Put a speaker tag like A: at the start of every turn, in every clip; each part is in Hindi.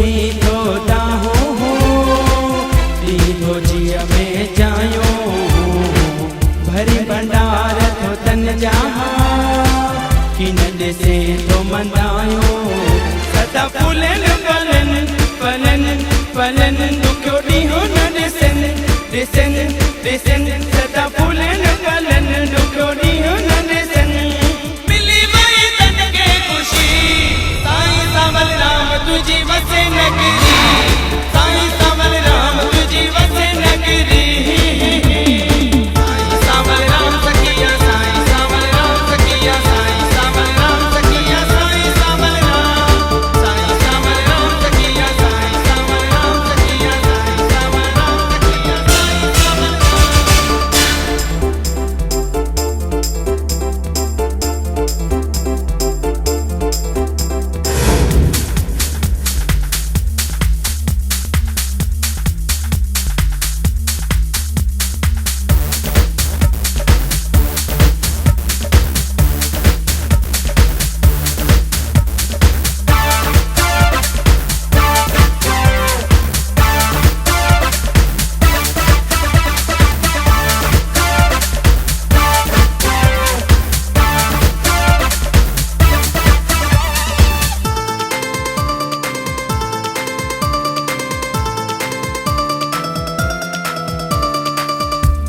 A: बुधी तो दाहो हो दीधो जिया में जायो भरी भंडार तो तन जहा किन दिसे तो मंदायो सदा फूलन पलन पलन पलन दुखो ॾींहो न ॾिसन ॾिसन ॾिसन सदा फूलन पलन दुखो ॾींहो न ॾिसन मिली वई तन खे ख़ुशी साईं सांवलराम तुझी वसे नगरी साईं सांवलराम तुझी वसे नगरी साईं सांवलराम सखिया साईं सांवलराम सखिया साईं सांवलराम सखिया साईं सांवलराम साईं सांवलराम सखिया साईं सांवलराम सखिया साईं सांवलराम सखिया साईं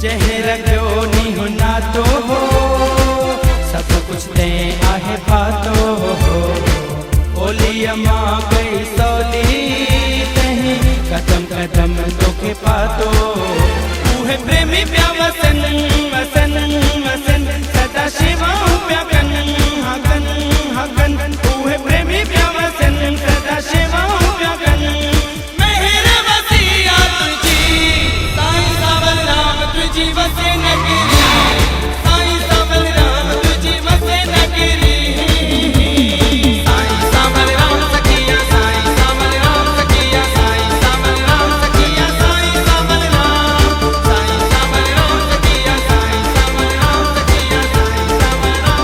A: जहर जो नी हो ना तो हो सब कुछ दे आहे पातो हो ओली अम्मा गई सोली तही कदम कदम तोखे पातो उहे प्रेमी प्या वसन वसन वसन सदा शिवाऊं प्या कन हगन हगन उहे प्रेमी प्या वसन सदा शिवाऊं प्या कन मेहर वसिया तुझी साईं सांवलराम तुझी वसे नगरी साईं सांवलराम तुझी वसे नगरी साईं सांवलराम सखिया साईं सांवलराम सखिया साईं सांवलराम सखिया साईं सांवलराम साईं सांवलराम सखिया साईं सांवलराम सखिया साईं सांवलराम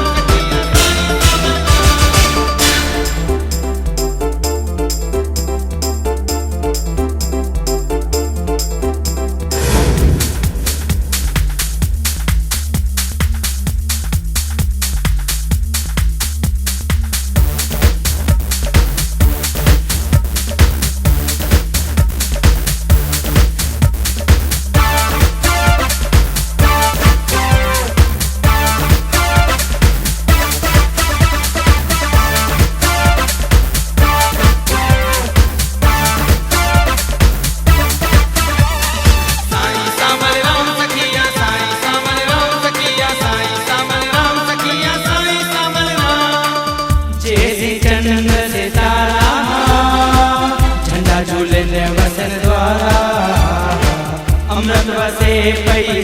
A: जैसी चंद्र सितारा झंडा झूले वसन द्वारा अमृत वसे पई